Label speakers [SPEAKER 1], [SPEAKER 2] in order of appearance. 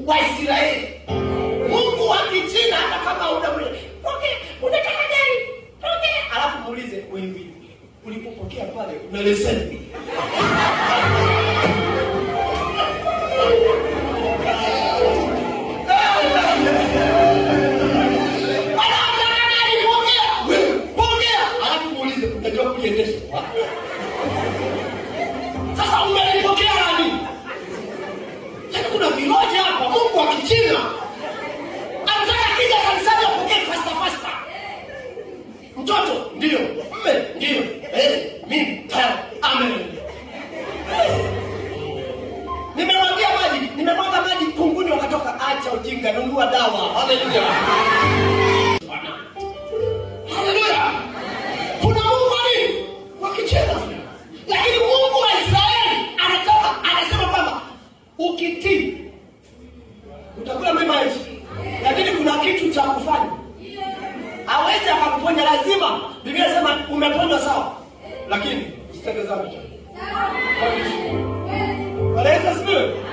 [SPEAKER 1] wa Israeli. Mungu wa Kichina hata kama unamuuliza, "Okay, unataka gani?" Okay, alafu muulize, "Wewe ulipopokea pale una leseni?" Sasa umelipokea nani? Yaani kuna viroja hapa. Mungu wa Kichina anataka kija kanisani apokee fasta. Mtoto ndio, mme ndio, mimi amen. Nimemwaga maji kunguni wakatoka. Acha ujinga, nunua dawa. Haleluya. Haleluya. Kuna Mungu nini? Wa Kichina. Lakini Mungu wa Israeli anasema kwamba ukitii utakula mema ya nchi. Lakini kuna kitu cha kufanya. Hawezi akakuponya, lazima. Biblia inasema umeponywa sawa, lakini usitende dhambi. Sawa. Waleta sio?